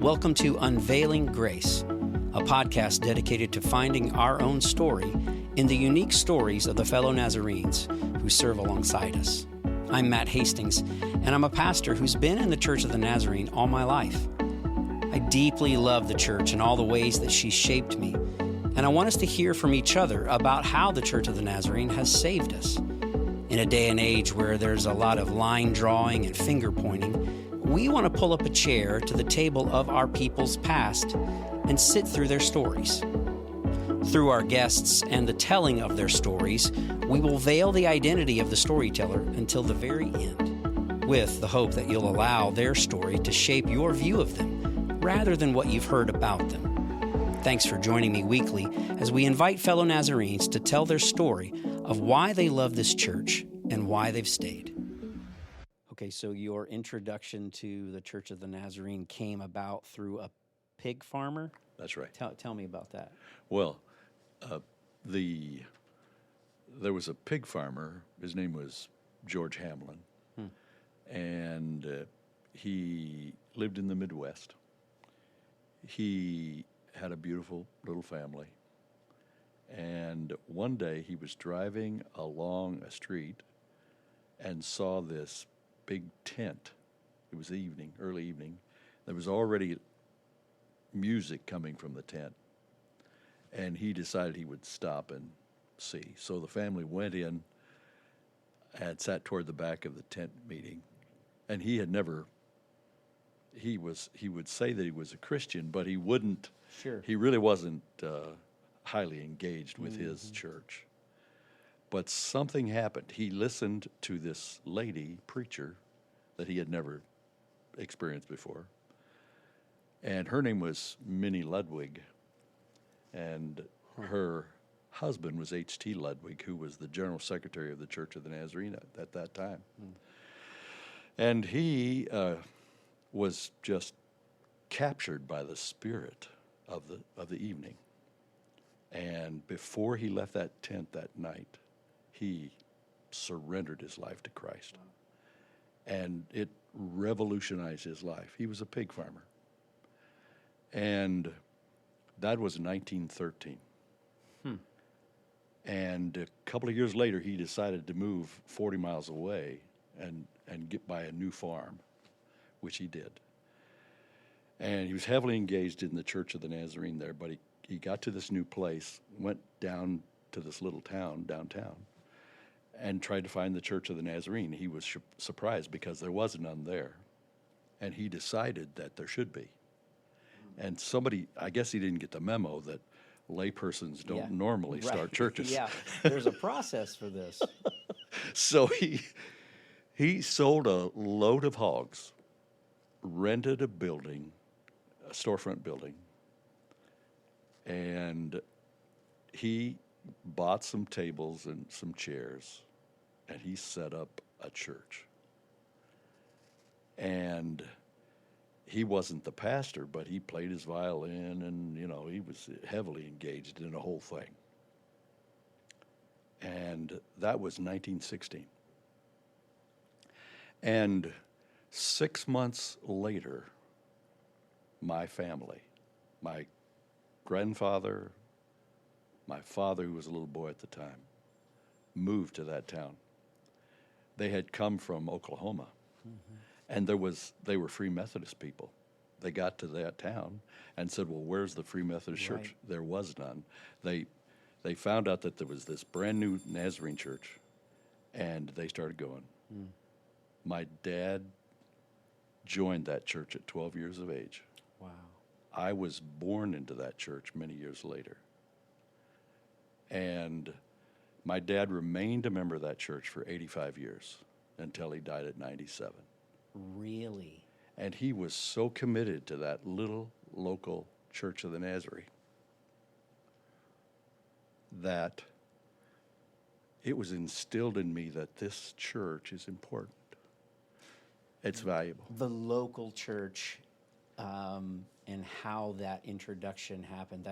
Welcome to Unveiling Grace, a podcast dedicated to finding our own story in the unique stories of the fellow Nazarenes who serve alongside us. I'm Matt Hastings, and I'm a pastor who's been in the Church of the Nazarene all my life. I deeply love the church and all the ways that she's shaped me, and I want us to hear from each other about how the Church of the Nazarene has saved us. In a day and age where there's a lot of line drawing and finger pointing, we want to pull up a chair to the table of our people's past and sit through their stories. Through our guests and the telling of their stories, we will veil the identity of the storyteller until the very end, with the hope that you'll allow their story to shape your view of them rather than what you've heard about them. Thanks for joining me weekly as we invite fellow Nazarenes to tell their story of why they love this church and why they've stayed. Okay, so your introduction to the Church of the Nazarene came about through a pig farmer? That's right. Tell me about that. Well, there was a pig farmer. His name was George Hamlin, and he lived in the Midwest. He had a beautiful little family, and one day he was driving along a street and saw this big tent. It was early evening. There was already music coming from the tent, and he decided he would stop and see. So the family went in and sat toward the back of the tent meeting, and he would say that he was a Christian, but he wouldn't. Sure. He really wasn't highly engaged with his church. But something happened. He listened to this lady preacher that he had never experienced before. And her name was Minnie Ludwig. And her husband was H.T. Ludwig, who was the general secretary of the Church of the Nazarene at that time. And he was just captured by the spirit of the evening. And before he left that tent that night, he surrendered his life to Christ. And it revolutionized his life. He was a pig farmer. And that was 1913. And a couple of years later, he decided to move 40 miles away and buy a new farm, which he did. And he was heavily engaged in the Church of the Nazarene there, but he got to this new place, went down to this little town downtown, and tried to find the Church of the Nazarene. He was surprised because there was none there. And he decided that there should be. And I guess he didn't get the memo that laypersons don't normally start churches. Yeah, there's a process for this. So he sold a load of hogs, rented a building, a storefront building, and he bought some tables and some chairs, and he set up a church. And he wasn't the pastor, but he played his violin, and, he was heavily engaged in the whole thing. And that was 1916. And 6 months later, my family, my grandfather, my father, who was a little boy at the time, moved to that town. They had come from Oklahoma, and they were Free Methodist people. They got to that town and said, "Well, where's the Free Methodist Church?" There was none. They found out that there was this brand new Nazarene church, and they started going. My dad joined that church at 12 years of age. Wow. I was born into that church many years later. And my dad remained a member of that church for 85 years until he died at 97. Really? And he was so committed to that little local Church of the Nazarene that it was instilled in me that this church is important. It's valuable. The local church and how that introduction happened,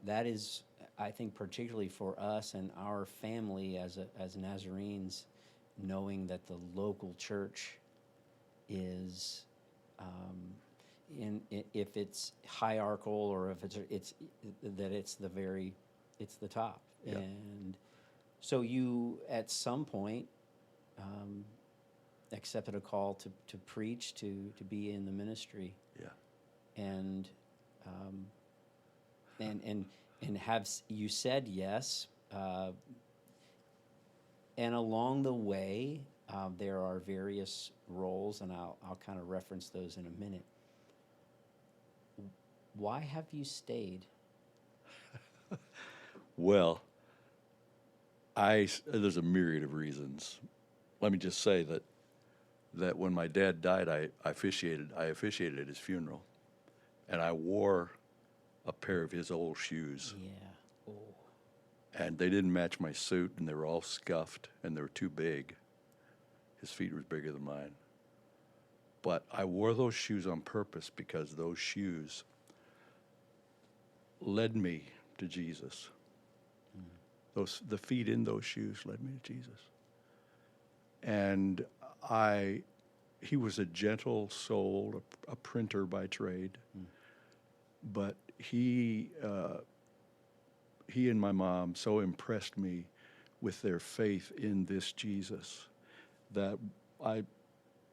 that is, I think, particularly for us and our family as Nazarenes, knowing that the local church is if it's hierarchical or if it's the top. Yeah. And so you at some point accepted a call to preach, to be in the ministry, Yeah. and have you said yes, and along the way there are various roles, and I'll kind of reference those in a minute. Why have you stayed? Well, there's a myriad of reasons. Let me just say that when my dad died, I officiated at his funeral, and I wore a pair of his old shoes. Yeah. Oh. And they didn't match my suit, and they were all scuffed, and they were too big. His feet were bigger than mine. But I wore those shoes on purpose because those shoes led me to Jesus. The feet in those shoes led me to Jesus. And he was a gentle soul, a printer by trade, but he and my mom so impressed me with their faith in this Jesus that I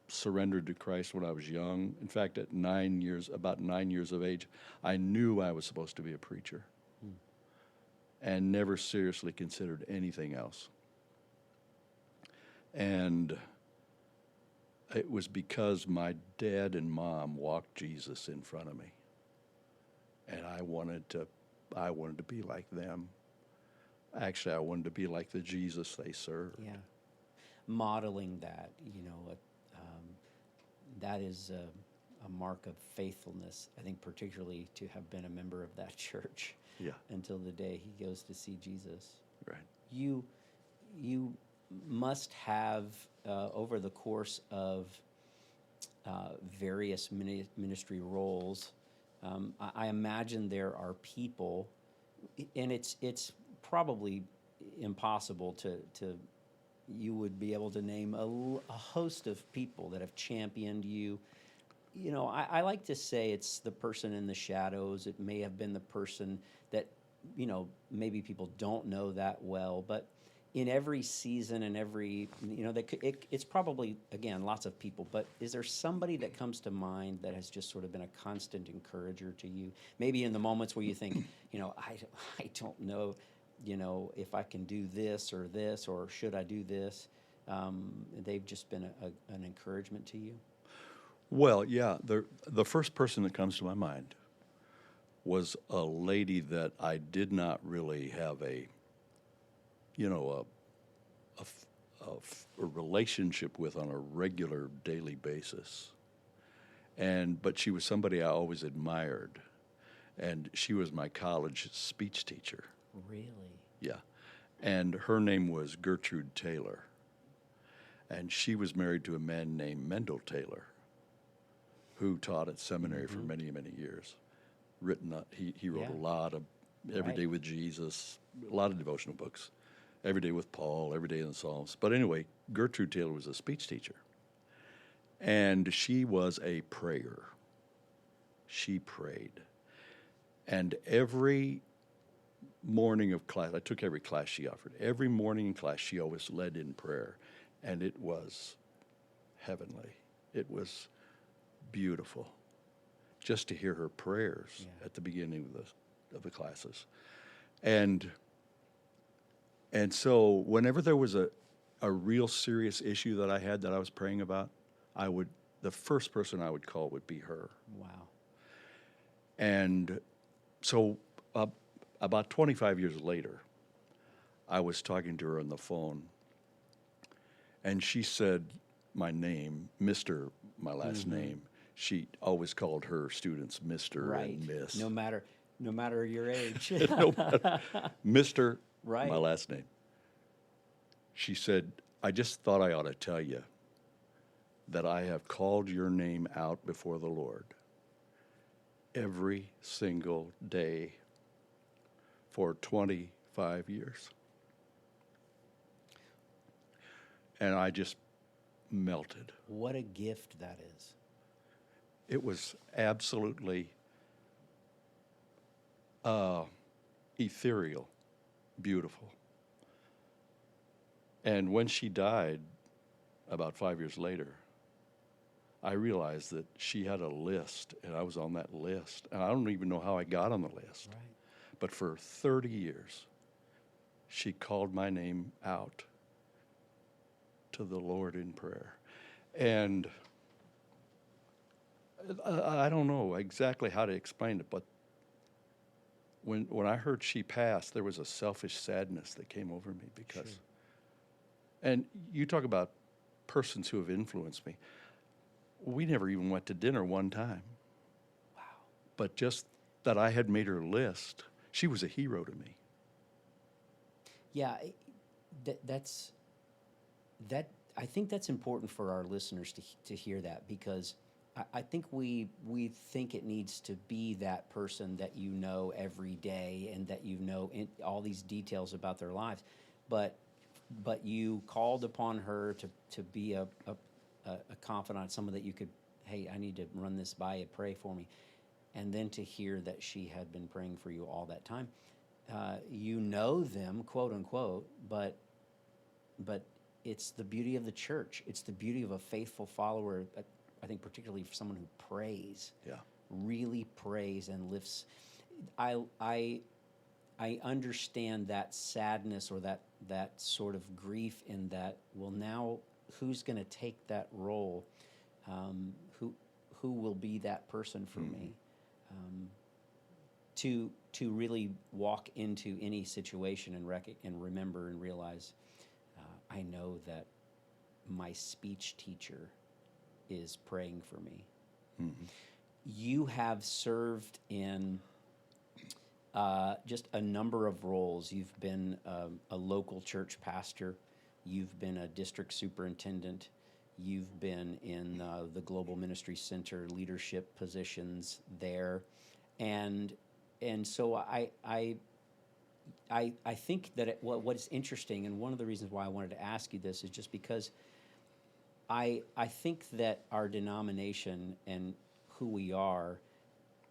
surrendered to Christ when I was young. In fact, about 9 years of age, I knew I was supposed to be a preacher and never seriously considered anything else. And it was because my dad and mom walked Jesus in front of me, and I wanted to be like them. Actually, I wanted to be like the Jesus they served. Yeah, modeling that, that is a mark of faithfulness. I think particularly to have been a member of that church. Yeah. Until the day he goes to see Jesus. Right. You must have over the course of various ministry roles. I imagine there are people, and it's probably impossible to you would be able to name a host of people that have championed you. I like to say it's the person in the shadows. It may have been the person that, maybe people don't know that well, but in every season and every, it's probably, again, lots of people, but is there somebody that comes to mind that has just sort of been a constant encourager to you? Maybe in the moments where you think, I don't know, if I can do this, or should I do this? They've just been an encouragement to you? Well, yeah, the first person that comes to my mind was a lady that I did not really have a relationship with on a regular daily basis. But she was somebody I always admired, and she was my college speech teacher. Really? Yeah. And her name was Gertrude Taylor, and she was married to a man named Mendel Taylor, who taught at seminary for many, many years. He wrote a lot of Every Day with Jesus, a lot of devotional books, Every Day with Paul, Every Day in the Psalms. But anyway, Gertrude Taylor was a speech teacher, and she was a prayer. She prayed. And every morning of class, I took every class she offered. Every morning in class, she always led in prayer, and it was heavenly. It was beautiful just to hear her prayers at the beginning of the classes. And so whenever there was a real serious issue that I had that I was praying about, the first person I would call would be her. Wow. And so about 25 years later, I was talking to her on the phone, and she said my name, Mr., my last name. She always called her students Mr. and Miss. No matter your age. No matter. Mr., right. My last name. She said, I just thought I ought to tell you that I have called your name out before the Lord every single day for 25 years. And I just melted. What a gift that is. It was absolutely ethereal, beautiful. And when she died, about 5 years later, I realized that she had a list, and I was on that list. And I don't even know how I got on the list. Right. But for 30 years, she called my name out to the Lord in prayer. And I don't know exactly how to explain it, but when I heard she passed, there was a selfish sadness that came over me because, Sure. and you talk about persons who have influenced me. We never even went to dinner one time. Wow. But just that I had made her list, she was a hero to me. Yeah, that. I think that's important for our listeners to hear that, because I think we think it needs to be that person that you know every day and that you know all these details about their lives, but you called upon her to be a confidant, someone that you could, hey, I need to run this by you, pray for me, and then to hear that she had been praying for you all that time. You know them, quote unquote, but it's the beauty of the church. It's the beauty of a faithful follower. I think particularly for someone who prays, really prays and lifts. I understand that sadness or that sort of grief in that. Well, now who's going to take that role? Who will be that person for me? To really walk into any situation and remember and realize, I know that my speech teacher is praying for me. Mm-hmm. You have served in just a number of roles. You've been a local church pastor. You've been a district superintendent. You've been in the Global Ministry Center leadership positions there, and so I think that what is interesting, and one of the reasons why I wanted to ask you this is just because I think that our denomination and who we are,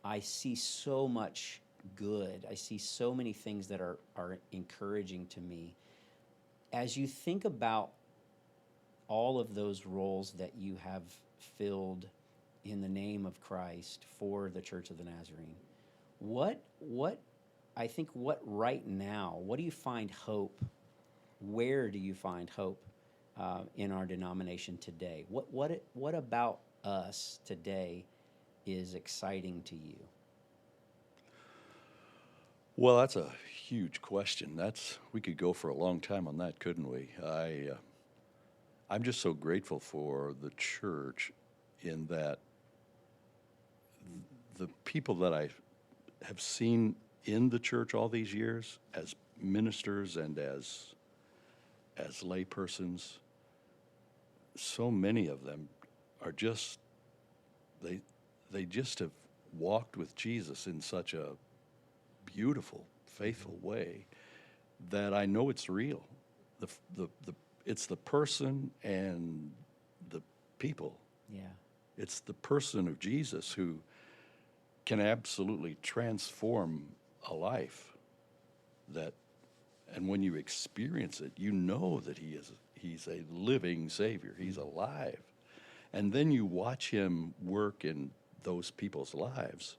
I see so much good. I see so many things that are encouraging to me. As you think about all of those roles that you have filled in the name of Christ for the Church of the Nazarene, what right now, what do you find hope? Where do you find hope in our denomination today? What about us today is exciting to you? Well, that's a huge question. We could go for a long time on that, couldn't we? I'm just so grateful for the church in that the people that I have seen in the church all these years as ministers and as laypersons, so many of them are just, they just have walked with Jesus in such a beautiful, faithful way that I know it's real. It's the person and the people. Yeah. It's the person of Jesus who can absolutely transform a life. And when you experience it, you know that he's a living Savior. He's alive. And then you watch him work in those people's lives,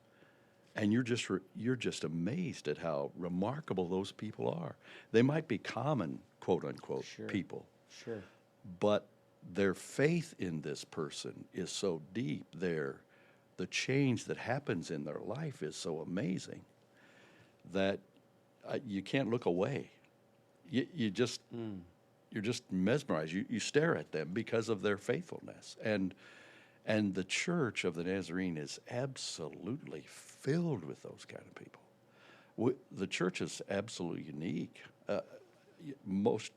and you're just amazed at how remarkable those people are. They might be common, quote unquote, people. Sure. But their faith in this person is so deep. The change that happens in their life is so amazing that you can't look away. You're just mesmerized. You stare at them because of their faithfulness. And the Church of the Nazarene is absolutely filled with those kind of people. The church is absolutely unique. Most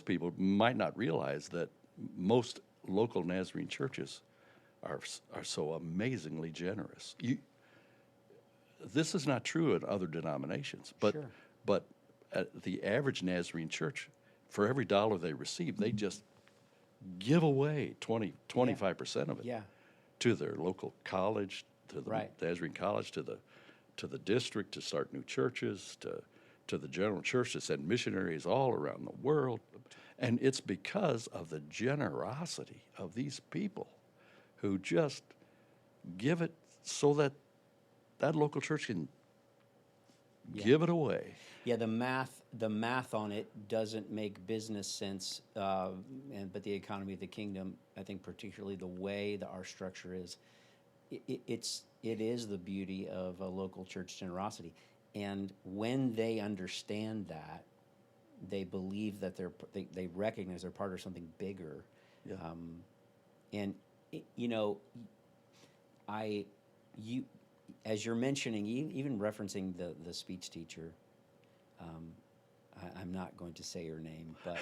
people might not realize that most local Nazarene churches are so amazingly generous. This is not true in other denominations, but at the average Nazarene church, for every $1 they receive, they just give away 25% of it. Yeah. to their local college, to the Right. Nazarene College, to the district to start new churches, to the general church to send missionaries all around the world. And it's because of the generosity of these people who just give it so that that local church can give it away. Yeah, the math on it doesn't make business sense, but the economy of the kingdom, I think, particularly the way that our structure is, it is the beauty of a local church generosity. And when they understand that, they believe that they recognize they're part of something bigger. Yeah. And as you're mentioning, even referencing the speech teacher, I'm not going to say her name, but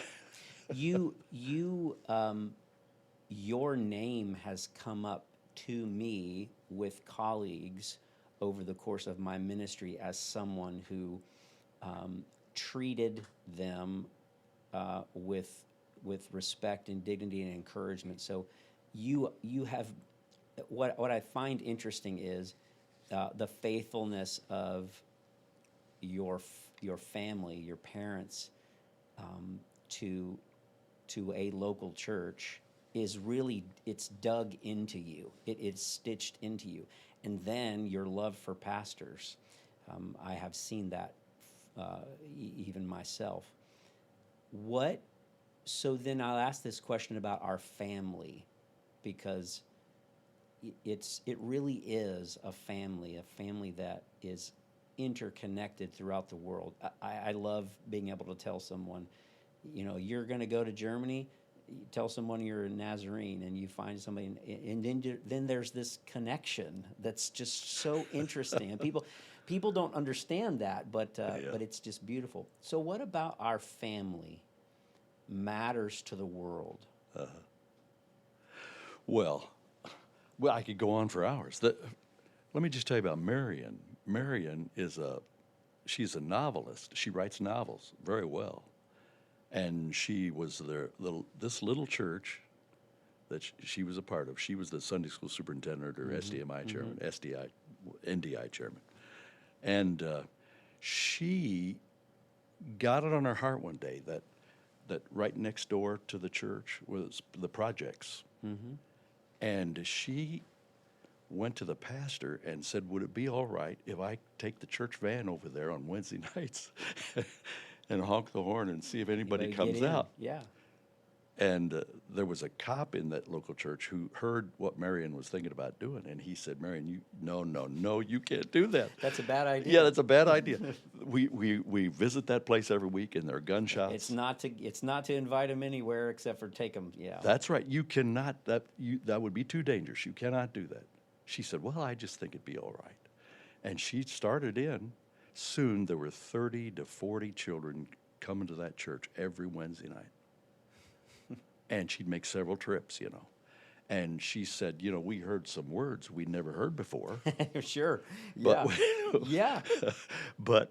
your name has come up to me with colleagues over the course of my ministry as someone who treated them with respect and dignity and encouragement. So you have what I find interesting is the faithfulness of your family, your parents, to a local church is really, it's dug into you. It's stitched into you. And then your love for pastors. I have seen that even myself. So then I'll ask this question about our family, because it really is a family that is interconnected throughout the world. I love being able to tell someone, you're going to go to Germany, tell someone you're a Nazarene, and you find somebody, and then there's this connection that's just so interesting. And people don't understand that, but it's just beautiful. So what about our family matters to the world? Well, I could go on for hours. Let me just tell you about Marion. Marion she's a novelist. She writes novels very well. And she was this little church that she was a part of. She was the Sunday school superintendent or SDMI chairman, NDI chairman. And she got it on her heart one day that right next door to the church was the projects. Mm-hmm. And she went to the pastor and said, would it be all right if I take the church van over there on Wednesday nights and honk the horn and see if anybody comes out? Yeah. And there was a cop in that local church who heard what Marion was thinking about doing, and he said, Marion, no, you can't do that. That's a bad idea. Yeah, that's a bad idea. We visit that place every week, and there are gunshots. It's not to invite them anywhere except for take them. Yeah. That's right. You cannot. That would be too dangerous. You cannot do that. She said, well, I just think it'd be all right. And she started in. Soon there were 30 to 40 children coming to that church every Wednesday night. And she'd make several trips, And she said, we heard some words we'd never heard before. Sure. But, yeah. But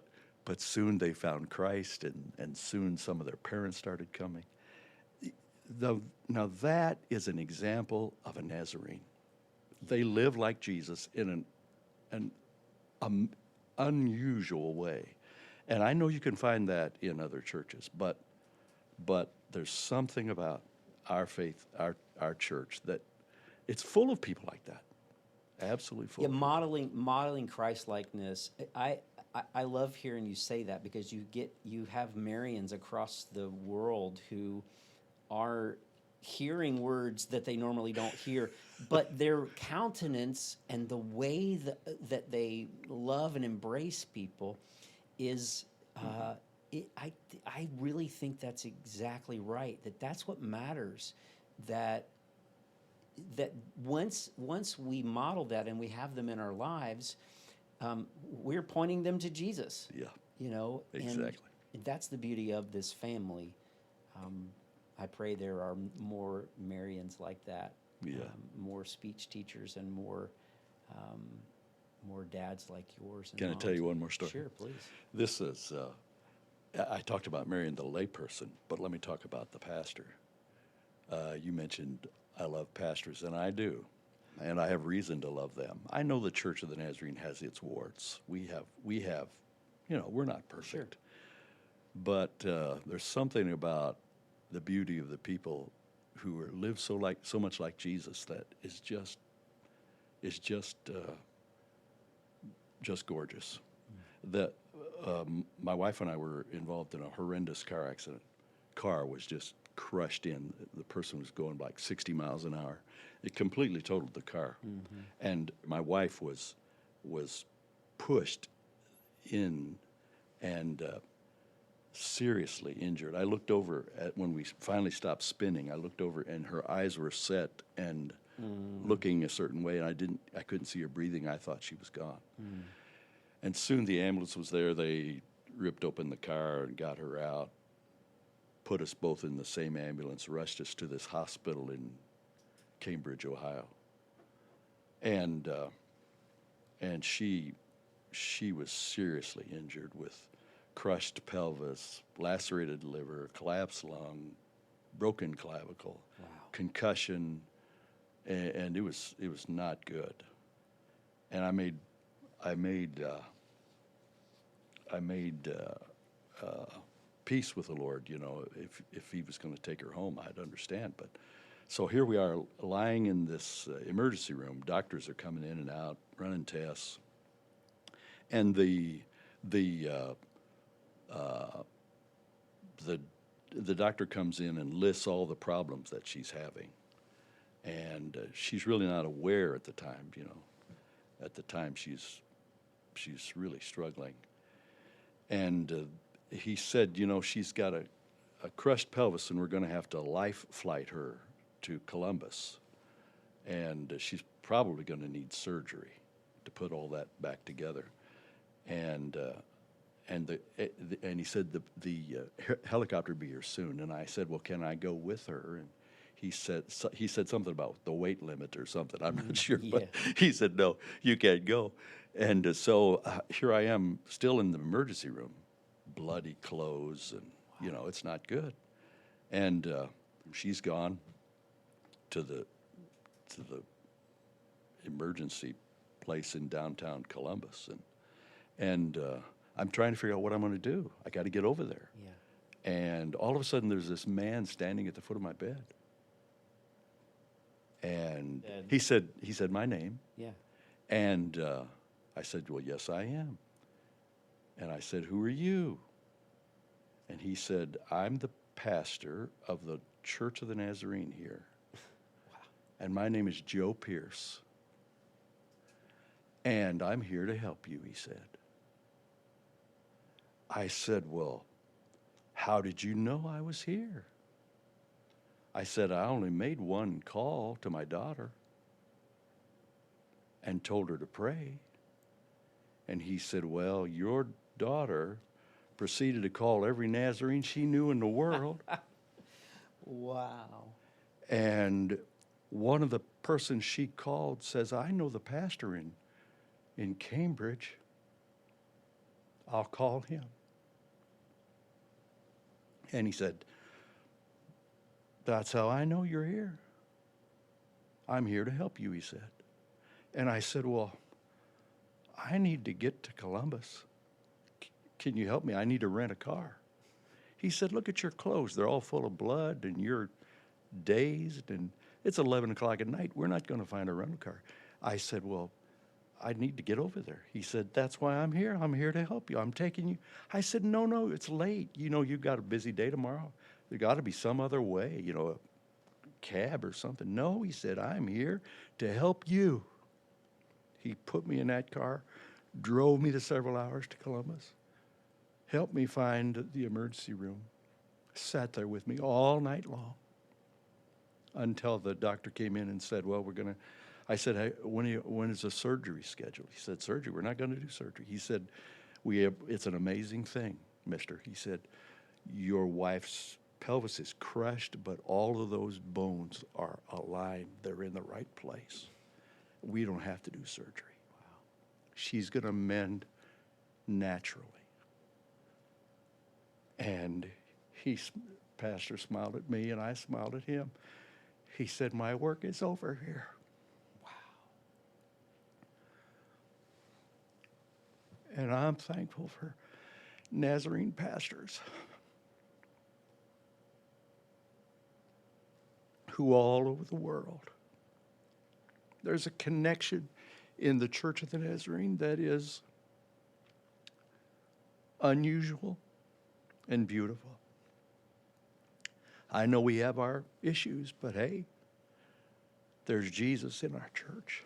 soon they found Christ, and soon some of their parents started coming. Now that is an example of a Nazarene. They live like Jesus in an unusual way. And I know you can find that in other churches, but there's something about our faith, our church, that it's full of people like that. Absolutely full. Yeah, modeling Christ-likeness. I love hearing you say that, because you have Marians across the world who are hearing words that they normally don't hear, but their countenance and the way that they love and embrace people is, I really think that's exactly right. That's what matters. That once we model that and we have them in our lives, we're pointing them to Jesus. Yeah. Exactly. And that's the beauty of this family. I pray there are more Marians like that. Yeah. More speech teachers and more dads like yours. And Can I tell you one more story? Sure, please. This is, I talked about Marion, the layperson, but let me talk about the pastor. You mentioned I love pastors, and I do. and I have reason to love them. I know the Church of the Nazarene has its warts. We have, we're not perfect. But there's something about the beauty of the people who live so much like Jesus that is just gorgeous. That my wife and I were involved in a horrendous car accident. Car was just crushed in. The person was going like 60 miles an hour. It completely totaled the car, and my wife was pushed in and seriously injured. I looked over when we finally stopped spinning. I looked over, and her eyes were set and looking a certain way, and I couldn't see her breathing. I thought she was gone. And soon the ambulance was there. They ripped open the car and got her out, put us both in the same ambulance, rushed us to this hospital in Cambridge, Ohio. And she was seriously injured with crushed pelvis, lacerated liver, collapsed lung, broken clavicle, concussion, and it was not good. And I made peace with the Lord. If He was going to take her home, I'd understand. But so here we are, lying in this emergency room. Doctors are coming in and out, running tests, and the doctor comes in and lists all the problems that she's having, and she's really not aware at the time. At the time she's really struggling, and he said, she's got a crushed pelvis, and we're going to have to life flight her to Columbus, and she's probably going to need surgery to put all that back together, and he said the helicopter will be here soon. And I said, well, can I go with her? And he said something about the weight limit or something. I'm not sure, but he said, no, you can't go. And so here I am, still in the emergency room, bloody clothes, and it's not good. And she's gone to the emergency place in downtown Columbus, and I'm trying to figure out what I'm going to do. I got to get over there. Yeah. And all of a sudden, there's this man standing at the foot of my bed. And he said my name. Yeah. And I said, well, yes, I am. And I said, who are you? And he said, I'm the pastor of the Church of the Nazarene here. Wow. And my name is Joe Pierce. And I'm here to help you, he said. I said, well, how did you know I was here? I said, I only made one call to my daughter and told her to pray. And he said, well, your daughter proceeded to call every Nazarene she knew in the world. Wow. And one of the persons she called says, I know the pastor in Cambridge. I'll call him. And he said, that's how I know you're here. I'm here to help you, he said. And I said, well, I need to get to Columbus. Can you help me? I need to rent a car. He said, look at your clothes. They're all full of blood, and you're dazed, and it's 11 o'clock at night. We're not going to find a rental car. I said, well, I need to get over there. He said, that's why I'm here. I'm here to help you. I'm taking you. I said, no, it's late. You've got a busy day tomorrow. There got to be some other way, a cab or something. No, he said, I'm here to help you. He put me in that car, drove me the several hours to Columbus, helped me find the emergency room, sat there with me all night long until the doctor came in and said, well, I said, hey, when is the surgery scheduled? He said, surgery? We're not going to do surgery. He said, it's an amazing thing, mister. He said, your wife's pelvis is crushed, but all of those bones are aligned. They're in the right place. We don't have to do surgery. Wow. She's going to mend naturally. And pastor smiled at me, and I smiled at him. He said, my work is over here. Wow. And I'm thankful for Nazarene pastors who all over the world. There's a connection in the Church of the Nazarene that is unusual and beautiful. I know we have our issues, but hey, there's Jesus in our church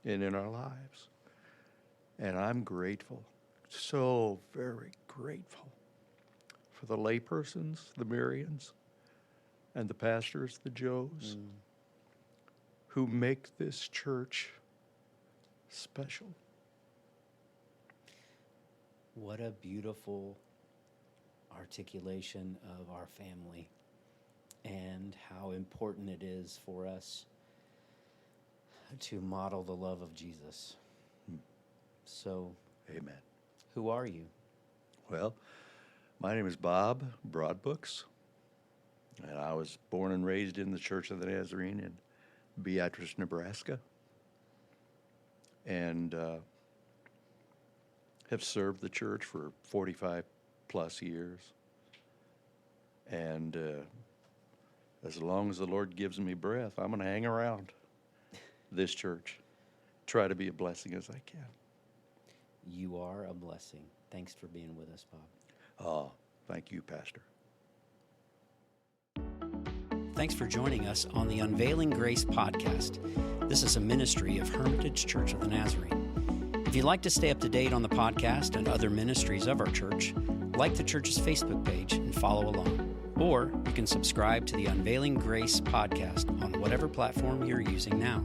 and in our lives. And I'm grateful, so very grateful for the laypersons, the Marians, and the pastors, the Joes, who make this church special. What a beautiful articulation of our family and how important it is for us to model the love of Jesus. So, Amen. Who are you? Well, my name is Bob Broadbooks, and I was born and raised in the Church of the Nazarene in Beatrice, Nebraska, and have served the church for 45 plus years. And as long as the Lord gives me breath, I'm going to hang around this church, try to be a blessing as I can. You are a blessing. Thanks for being with us, Bob. Oh, thank you, Pastor. Thanks for joining us on the Unveiling Grace podcast. This is a ministry of Hermitage Church of the Nazarene. If you'd like to stay up to date on the podcast and other ministries of our church, like the church's Facebook page and follow along. Or you can subscribe to the Unveiling Grace podcast on whatever platform you're using now.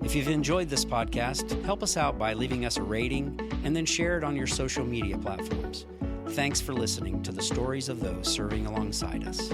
If you've enjoyed this podcast, help us out by leaving us a rating and then share it on your social media platforms. Thanks for listening to the stories of those serving alongside us.